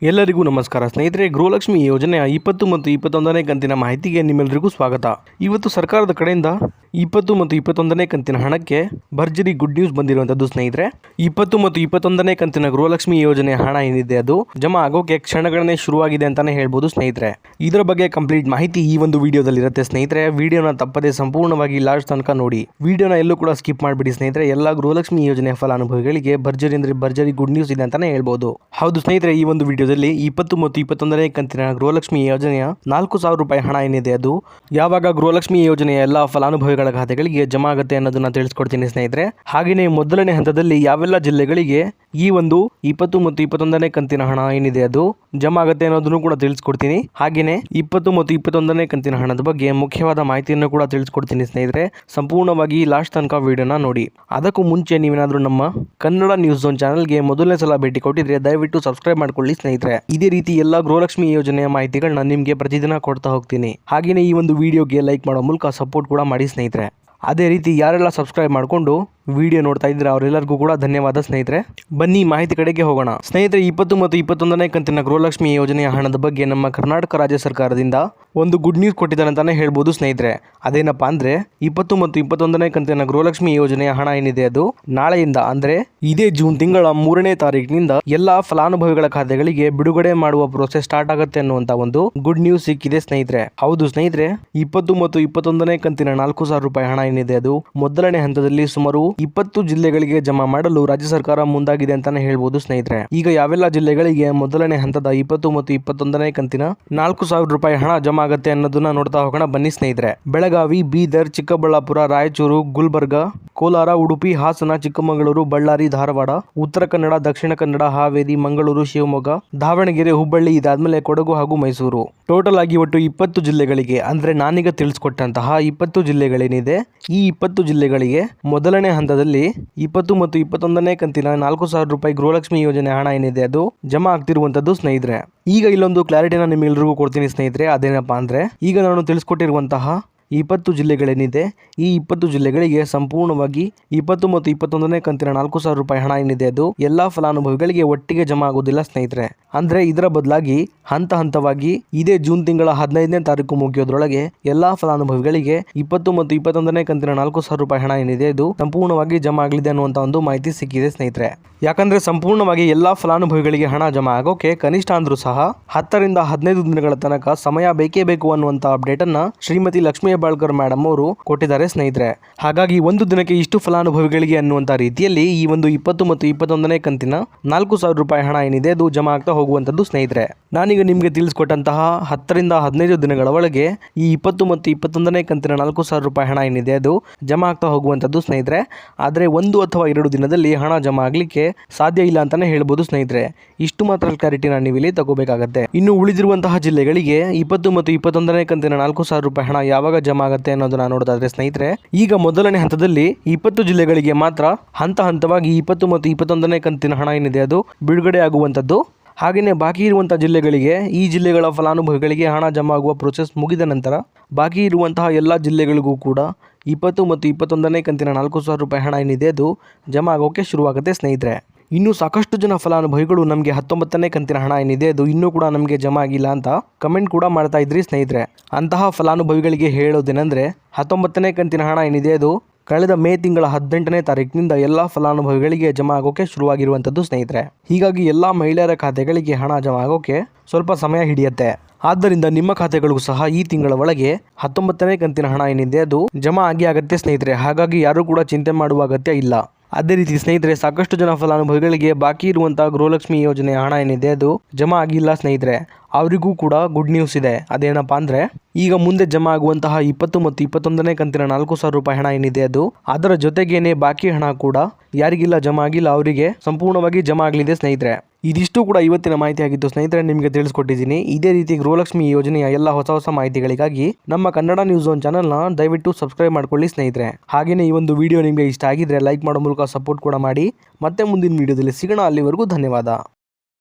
ಎಲ್ಲರಿಗೂ ನಮಸ್ಕಾರ ಸ್ನೇಹಿತರೆ. ಗೃಹಲಕ್ಷ್ಮಿ ಯೋಜನೆಯ 20 ಮತ್ತು 21ನೇ ಕಂತಿನ ಮಾಹಿತಿಗೆ ನಿಮ್ಮೆಲ್ಲರಿಗೂ ಸ್ವಾಗತ. ಇವತ್ತು ಸರ್ಕಾರದ ಕಡೆಯಿಂದ 20 ಮತ್ತು 21ನೇ ಕಂತಿನ ಹಣಕ್ಕೆ ಭರ್ಜರಿ ಗುಡ್ ನ್ಯೂಸ್ ಬಂದಿರುವಂಥದ್ದು ಸ್ನೇಹಿತರೆ. 20 ಮತ್ತು 21ನೇ ಕಂತಿನ ಗೃಹಲಕ್ಷ್ಮಿ ಯೋಜನೆಯ ಹಣ ಏನಿದೆ ಅದು ಜಮಾ ಆಗೋಕೆ ಕ್ಷಣಗಣನೆ ಶುರುವಾಗಿದೆ ಅಂತಾನೆ ಹೇಳ್ಬೋದು ಸ್ನೇಹಿತರೆ. ಇದರ ಬಗ್ಗೆ ಕಂಪ್ಲೀಟ್ ಮಾಹಿತಿ ಈ ಒಂದು ವಿಡಿಯೋದಲ್ಲಿ ಇರುತ್ತೆ ಸ್ನೇಹಿತರೆ. ವಿಡಿಯೋನ ತಪ್ಪದೆ ಸಂಪೂರ್ಣವಾಗಿ ಲಾಸ್ಟ್ ತನಕ ನೋಡಿ. ವಿಡಿಯೋನ ಎಲ್ಲೂ ಕೂಡ ಸ್ಕಿಪ್ ಮಾಡಿಬಿಡಿ ಸ್ನೇಹಿತರೆ. ಎಲ್ಲ ಗೃಹಲಕ್ಷ್ಮಿ ಯೋಜನೆಯ ಫಲಾನುಭವಿಗಳಿಗೆ ಭರ್ಜರಿ ಅಂದ್ರೆ ಭರ್ಜರಿ ಗುಡ್ ನ್ಯೂಸ್ ಇದೆ ಅಂತಾನೆ ಹೇಳ್ಬೋದು. ಹೌದು ಸ್ನೇಹಿತರೆ, ಈ ಒಂದು ವಿಡಿಯೋದಲ್ಲಿ 20 ಮತ್ತು 21ನೇ ಕಂತಿನ ಗೃಹಲಕ್ಷ್ಮಿ ಯೋಜನೆಯ 4,000 ರೂಪಾಯಿ ಹಣ ಏನಿದೆ ಅದು ಯಾವಾಗ ಗೃಹಲಕ್ಷ್ಮಿ ಯೋಜನೆಯ ಎಲ್ಲ ಫಲಾನುಭವಿಗಳ ಖಾತೆಗಳಿಗೆ ಜಮಾ ಆಗುತ್ತೆ ಅನ್ನೋದನ್ನ ತಿಳಿಸ್ಕೊಡ್ತೀನಿ ಸ್ನೇಹಿತರೆ. ಹಾಗೆಯೇ ಮೊದಲನೇ ಹಂತದಲ್ಲಿ ಯಾವೆಲ್ಲ ಜಿಲ್ಲೆಗಳಿಗೆ ಈ ಒಂದು 20 ಮತ್ತು 21ನೇ ಕಂತಿನ ಹಣ ಏನಿದೆ ಅದು ಜಮಾ ಆಗುತ್ತೆ ಅನ್ನೋದನ್ನು ಕೂಡ ತಿಳಿಸ್ಕೊಡ್ತೀನಿ. ಹಾಗೆಯೇ 20 ಮತ್ತು 21ನೇ ಕಂತಿನ ಹಣದ ಬಗ್ಗೆ ಮುಖ್ಯವಾದ ಮಾಹಿತಿಯನ್ನು ಕೂಡ ತಿಳಿಸ್ಕೊಡ್ತೀನಿ ಸ್ನೇಹಿತರೆ. ಸಂಪೂರ್ಣವಾಗಿ ಲಾಸ್ಟ್ ತನಕ ವಿಡಿಯೋನ ನೋಡಿ. ಅದಕ್ಕೂ ಮುಂಚೆ ನೀವೇನಾದ್ರೂ ನಮ್ಮ ಕನ್ನಡ ನ್ಯೂಸ್ ಝೋನ್ ಚಾನಲ್ಗೆ ಮೊದಲನೇ ಸಲ ಭೇಟಿ ಕೊಟ್ಟಿದ್ರೆ ದಯವಿಟ್ಟು ಸಬ್ಸ್ಕ್ರೈಬ್ ಮಾಡ್ಕೊಳ್ಳಿ ಸ್ನೇಹಿತರೆ. ಇದೇ ರೀತಿ ಎಲ್ಲ ಗೃಹಲಕ್ಷ್ಮಿ ಯೋಜನೆಯ ಮಾಹಿತಿಗಳನ್ನ ನಿಮಗೆ ಪ್ರತಿದಿನ ಕೊಡ್ತಾ ಹೋಗ್ತೀನಿ. ಹಾಗೆಯೇ ಈ ಒಂದು ವಿಡಿಯೋಗೆ ಲೈಕ್ ಮಾಡೋ ಮೂಲಕ ಸಪೋರ್ಟ್ ಕೂಡ ಮಾಡಿ ಸ್ನೇಹಿತರೆ. ಅದೇ ರೀತಿ ಯಾರೆಲ್ಲ ಸಬ್ಸ್ಕ್ರೈಬ್ ಮಾಡಿಕೊಂಡು ವಿಡಿಯೋ ನೋಡ್ತಾ ಇದ್ರೆ ಅವರೆಲ್ಲರಿಗೂ ಕೂಡ ಧನ್ಯವಾದ ಸ್ನೇಹಿತರೆ. ಬನ್ನಿ ಮಾಹಿತಿ ಕಡೆಗೆ ಹೋಗೋಣ ಸ್ನೇಹಿತರೆ. 20 ಮತ್ತು 21ನೇ ಕಂತಿನ ಗೃಹಲಕ್ಷ್ಮಿ ಯೋಜನೆಯ ಹಣದ ಬಗ್ಗೆ ನಮ್ಮ ಕರ್ನಾಟಕ ರಾಜ್ಯ ಸರ್ಕಾರದಿಂದ ಒಂದು ಗುಡ್ ನ್ಯೂಸ್ ಕೊಟ್ಟಿದ್ದಾರೆ ಅಂತಾನೆ ಹೇಳ್ಬೋದು ಸ್ನೇಹಿತರೆ. ಅದೇನಪ್ಪಾ ಅಂದ್ರೆ 20 ಮತ್ತು 21ನೇ ಕಂತಿನ ಗೃಹಲಕ್ಷ್ಮಿ ಯೋಜನೆಯ ಹಣ ಏನಿದೆ ಅದು ನಾಳೆಯಿಂದ ಅಂದ್ರೆ ಇದೇ ಜೂನ್ ತಿಂಗಳ 3ನೇ ತಾರೀಕಿನಿಂದ ಎಲ್ಲಾ ಫಲಾನುಭವಿಗಳ ಖಾತೆಗಳಿಗೆ ಬಿಡುಗಡೆ ಮಾಡುವ ಪ್ರೋಸೆಸ್ ಸ್ಟಾರ್ಟ್ ಆಗುತ್ತೆ ಅನ್ನುವಂತ ಒಂದು ಗುಡ್ ನ್ಯೂಸ್ ಸಿಕ್ಕಿದೆ ಸ್ನೇಹಿತರೆ. ಹೌದು ಸ್ನೇಹಿತರೆ, 20 ಮತ್ತು 21ನೇ ಕಂತಿನ 4,000 ರೂಪಾಯಿ ಹಣ ಏನಿದೆ ಅದು ಮೊದಲನೇ ಹಂತದಲ್ಲಿ ಸುಮಾರು 20 ಜಿಲ್ಲೆಗಳಿಗೆ ಜಮಾ ಮಾಡಲು ರಾಜ್ಯ ಸರ್ಕಾರ ಮುಂದಾಗಿದೆ ಅಂತಾನೆ ಹೇಳ್ಬೋದು ಸ್ನೇಹಿತರೆ. ಈಗ ಯಾವೆಲ್ಲ ಜಿಲ್ಲೆಗಳಿಗೆ ಮೊದಲನೇ ಹಂತದ 20 ಮತ್ತು 21ನೇ ಕಂತಿನ 4,000 ರೂಪಾಯಿ ಹಣ ಜಮಾ ಆಗುತ್ತೆ ಅನ್ನೋದನ್ನ ನೋಡ್ತಾ ಹೋಗೋಣ ಬನ್ನಿ ಸ್ನೇಹಿತರೆ. ಬೆಳಗಾವಿ, ಬೀದರ್, ಚಿಕ್ಕಬಳ್ಳಾಪುರ, ರಾಯಚೂರು, ಗುಲ್ಬರ್ಗ, ಕೋಲಾರ, ಉಡುಪಿ, ಹಾಸನ, ಚಿಕ್ಕಮಗಳೂರು, ಬಳ್ಳಾರಿ, ಧಾರವಾಡ, ಉತ್ತರ ಕನ್ನಡ, ದಕ್ಷಿಣ ಕನ್ನಡ, ಹಾವೇರಿ, ಮಂಗಳೂರು, ಶಿವಮೊಗ್ಗ, ದಾವಣಗೆರೆ, ಹುಬ್ಬಳ್ಳಿ, ಇದಾದ್ಮೇಲೆ ಕೊಡಗು ಹಾಗೂ ಮೈಸೂರು. ಟೋಟಲ್ ಆಗಿ ಒಟ್ಟು 20 ಜಿಲ್ಲೆಗಳಿಗೆ ಅಂದ್ರೆ ನಾನೀಗ ತಿಳಿಸ್ಕೊಟ್ಟಂತಹ 20 ಜಿಲ್ಲೆಗಳೇನಿದೆ ಈ 20 ಜಿಲ್ಲೆಗಳಿಗೆ ಮೊದಲನೇ ಹಂತದಲ್ಲಿ 20 ಮತ್ತು 21ನೇ ಕಂತಿನ 4,000 ರೂಪಾಯಿ ಗೃಹಲಕ್ಷ್ಮಿ ಯೋಜನೆ ಹಣ ಏನಿದೆ ಅದು ಜಮಾ ಆಗ್ತಿರುವಂತದ್ದು ಸ್ನೇಹಿತರೆ. ಈಗ ಇಲ್ಲೊಂದು ಕ್ಲಾರಿಟಿನ ನಿಮ್ಮೆಲ್ಲರಿಗೂ ಕೊಡ್ತೀನಿ ಸ್ನೇಹಿತರೆ. ಅದೇನಪ್ಪಾ ಅಂದ್ರೆ ಈಗ ನಾನು ತಿಳಿಸ್ಕೊಟ್ಟಿರುವಂತಹ 20 ಜಿಲ್ಲೆಗಳೇನಿದೆ ಈ 20 ಜಿಲ್ಲೆಗಳಿಗೆ ಸಂಪೂರ್ಣವಾಗಿ 20 ಮತ್ತು 21ನೇ ಕಂತಿನ 4,000 ರೂಪಾಯಿ ಹಣ ಏನಿದೆ ಅದು ಎಲ್ಲಾ ಫಲಾನುಭವಿಗಳಿಗೆ ಒಟ್ಟಿಗೆ ಜಮಾ ಆಗೋದಿಲ್ಲ ಸ್ನೇಹಿತರೆ. ಅಂದ್ರೆ ಇದರ ಬದಲಾಗಿ ಹಂತ ಹಂತವಾಗಿ ಇದೇ ಜೂನ್ ತಿಂಗಳ 15ನೇ ತಾರೀಕು ಮುಗಿಯೋದ್ರೊಳಗೆ ಎಲ್ಲಾ ಫಲಾನುಭವಿಗಳಿಗೆ 20 ಮತ್ತು 21ನೇ ಕಂತಿನ 4,000 ರೂಪಾಯಿ ಹಣ ಏನಿದೆ ಇದು ಸಂಪೂರ್ಣವಾಗಿ ಜಮಾ ಆಗಲಿದೆ ಅನ್ನುವಂತ ಒಂದು ಮಾಹಿತಿ ಸಿಕ್ಕಿದೆ ಸ್ನೇಹಿತರೆ. ಯಾಕಂದ್ರೆ ಸಂಪೂರ್ಣವಾಗಿ ಎಲ್ಲಾ ಫಲಾನುಭವಿಗಳಿಗೆ ಹಣ ಜಮಾ ಆಗೋಕೆ ಕನಿಷ್ಠ ಅಂದ್ರೂ ಸಹ 10 ರಿಂದ 15 ದಿನಗಳ ತನಕ ಸಮಯ ಬೇಕೇ ಬೇಕು ಅನ್ನುವಂತ ಅಪ್ಡೇಟ್ ಅನ್ನ ಶ್ರೀಮತಿ ಲಕ್ಷ್ಮೀ ಹೆಬ್ಬಾಳ್ಕರ್ ಮೇಡಮ್ ಅವರು ಕೊಟ್ಟಿದ್ದಾರೆ ಸ್ನೇಹಿತರೆ. ಹಾಗಾಗಿ ಒಂದು ದಿನಕ್ಕೆ ಇಷ್ಟು ಫಲಾನುಭವಿಗಳಿಗೆ ಅನ್ನುವಂತ ರೀತಿಯಲ್ಲಿ ಈ ಒಂದು 20 ಮತ್ತು 21ನೇ ಕಂತಿನ 4,000 ರೂಪಾಯಿ ಹಣ ಏನಿದೆ ಅದು ಜಮಾ ಆಗ್ತಾ ಹೋಗುವಂತದ್ದು ಸ್ನೇಹಿತರೆ. ನಾನೀಗ ನಿಮಗೆ ತಿಳಿಸ್ಕೊಟ್ಟಂತಹ 10 ರಿಂದ 15 ದಿನಗಳ ಒಳಗೆ ಈ 20 ಮತ್ತು 21ನೇ ಕಂತಿನ 4,000 ರೂಪಾಯಿ ಹಣ ಏನಿದೆ ಅದು ಜಮಾ ಆಗ್ತಾ ಹೋಗುವಂತದ್ದು ಸ್ನೇಹಿತರೆ. ಆದ್ರೆ 1 ಅಥವಾ 2 ದಿನದಲ್ಲಿ ಹಣ ಜಮಾ ಆಗ್ಲಿಕ್ಕೆ ಸಾಧ್ಯ ಇಲ್ಲ ಅಂತಾನೆ ಹೇಳ್ಬೋದು ಸ್ನೇಹಿತರೆ. ಇಷ್ಟು ಮಾತ್ರ ಕ್ಲಾರಿಟಿನ ನೀವು ಇಲ್ಲಿ ತಗೋಬೇಕಾಗತ್ತೆ. ಇನ್ನು ಉಳಿದಿರುವಂತಹ ಜಿಲ್ಲೆಗಳಿಗೆ 20 ಮತ್ತು 21ನೇ ಕಂತಿನ 4,000 ರೂಪಾಯಿ ಹಣ ಯಾವಾಗ ಜಮಾ ಆಗುತ್ತೆ ಅನ್ನೋದನ್ನ ನೋಡೋದಾದ್ರೆ ಸ್ನೇಹಿತರೆ, ಈಗ ಮೊದಲನೇ ಹಂತದಲ್ಲಿ 20 ಜಿಲ್ಲೆಗಳಿಗೆ ಮಾತ್ರ ಹಂತ ಹಂತವಾಗಿ 20 ಮತ್ತು 21ನೇ ಕಂತಿನ ಹಣ ಏನಿದೆ ಅದು ಬಿಡುಗಡೆ ಆಗುವಂತದ್ದು. ಹಾಗೆಯೇ ಬಾಕಿ ಇರುವಂತಹ ಜಿಲ್ಲೆಗಳಿಗೆ ಈ ಜಿಲ್ಲೆಗಳ ಫಲಾನುಭವಿಗಳಿಗೆ ಹಣ ಜಮಾ ಆಗುವ ಪ್ರೋಸೆಸ್ ಮುಗಿದ ನಂತರ ಬಾಕಿ ಇರುವಂತಹ ಎಲ್ಲ ಜಿಲ್ಲೆಗಳಿಗೂ ಕೂಡ 20 ಮತ್ತು 21ನೇ ಕಂತಿನ 4,000 ರೂಪಾಯಿ ಹಣ ಏನಿದೆ ಅದು ಜಮಾ ಆಗೋಕೆ ಶುರುವಾಗುತ್ತೆ ಸ್ನೇಹಿತರೆ. ಇನ್ನು ಸಾಕಷ್ಟು ಜನ ಫಲಾನುಭವಿಗಳು ನಮಗೆ 19ನೇ ಕಂತಿನ ಹಣ ಏನಿದೆ ಅದು ಇನ್ನೂ ಕೂಡ ನಮಗೆ ಜಮಾ ಆಗಿಲ್ಲ ಅಂತ ಕಮೆಂಟ್ ಕೂಡ ಮಾಡ್ತಾ ಇದ್ರಿ ಸ್ನೇಹಿತರೆ. ಅಂತಹ ಫಲಾನುಭವಿಗಳಿಗೆ ಹೇಳೋದೇನೆಂದ್ರೆ 19ನೇ ಕಂತಿನ ಹಣ ಏನಿದೆ ಅದು ಕಳೆದ ಮೇ ತಿಂಗಳ 18ನೇ ತಾರೀಕಿನಿಂದ ಎಲ್ಲ ಫಲಾನುಭವಿಗಳಿಗೆ ಜಮಾ ಆಗೋಕೆ ಶುರುವಾಗಿರುವಂಥದ್ದು ಸ್ನೇಹಿತರೆ. ಹೀಗಾಗಿ ಎಲ್ಲ ಮಹಿಳೆಯರ ಖಾತೆಗಳಿಗೆ ಹಣ ಜಮಾ ಆಗೋಕೆ ಸ್ವಲ್ಪ ಸಮಯ ಹಿಡಿಯುತ್ತೆ. ಆದ್ದರಿಂದ ನಿಮ್ಮ ಖಾತೆಗಳಿಗೂ ಸಹ ಈ ತಿಂಗಳ ಒಳಗೆ 19ನೇ ಕಂತಿನ ಹಣ ಏನಿದೆ ಅದು ಜಮಾ ಆಗುತ್ತೆ ಸ್ನೇಹಿತರೆ. ಹಾಗಾಗಿ ಯಾರು ಕೂಡ ಚಿಂತೆ ಮಾಡುವ ಅಗತ್ಯ ಇಲ್ಲ. ಅದೇ ರೀತಿ ಸ್ನೇಹಿತರೆ, ಸಾಕಷ್ಟು ಜನ ಫಲಾನುಭವಿಗಳಿಗೆ ಬಾಕಿ ಇರುವಂತಹ ಗೃಹಲಕ್ಷ್ಮಿ ಯೋಜನೆಯ ಹಣ ಏನಿದೆ ಅದು ಜಮಾ ಆಗಿಲ್ಲ ಸ್ನೇಹಿತರೆ. ಅವರಿಗೂ ಕೂಡ ಗುಡ್ ನ್ಯೂಸ್ ಇದೆ. ಅದೇನಪ್ಪಾ ಅಂದ್ರೆ ಈಗ ಮುಂದೆ ಜಮಾ ಆಗುವಂತಹ 20 ಮತ್ತು 21ನೇ ಕಂತಿನ 4,000 ರೂಪಾಯಿ ಹಣ ಏನಿದೆ ಅದು ಅದರ ಜೊತೆಗೇನೆ ಬಾಕಿ ಹಣ ಕೂಡ ಯಾರಿಗಿಲ್ಲ ಜಮಾ ಆಗಿಲ್ಲ ಅವರಿಗೆ ಸಂಪೂರ್ಣವಾಗಿ ಜಮಾ ಆಗಲಿದೆ ಸ್ನೇಹಿತರೆ. ಇದಿಷ್ಟು ಕೂಡ ಇವತ್ತಿನ ಮಾಹಿತಿ ಆಗಿತ್ತು ಸ್ನೇಹಿತರೆ, ನಿಮಗೆ ತಿಳಿಸ್ಕೊಟ್ಟಿದ್ದೀನಿ. ಇದೇ ರೀತಿ ಗೃಹಲಕ್ಷ್ಮಿ ಯೋಜನೆಯ ಎಲ್ಲ ಹೊಸ ಮಾಹಿತಿಗಳಿಗಾಗಿ ನಮ್ಮ ಕನ್ನಡ ನ್ಯೂಸ್ ಝೋನ್ ಚಾನಲ್ನ ದಯವಿಟ್ಟು ಸಬ್ಸ್ಕ್ರೈಬ್ ಮಾಡ್ಕೊಳ್ಳಿ ಸ್ನೇಹಿತರೆ. ಹಾಗೆಯೇ ಈ ಒಂದು ವಿಡಿಯೋ ನಿಮಗೆ ಇಷ್ಟ ಆಗಿದ್ರೆ ಲೈಕ್ ಮಾಡೋ ಮೂಲಕ ಸಪೋರ್ಟ್ ಕೂಡ ಮಾಡಿ. ಮತ್ತೆ ಮುಂದಿನ ವಿಡಿಯೋದಲ್ಲಿ ಸಿಗೋಣ. ಅಲ್ಲಿವರೆಗೂ ಧನ್ಯವಾದ.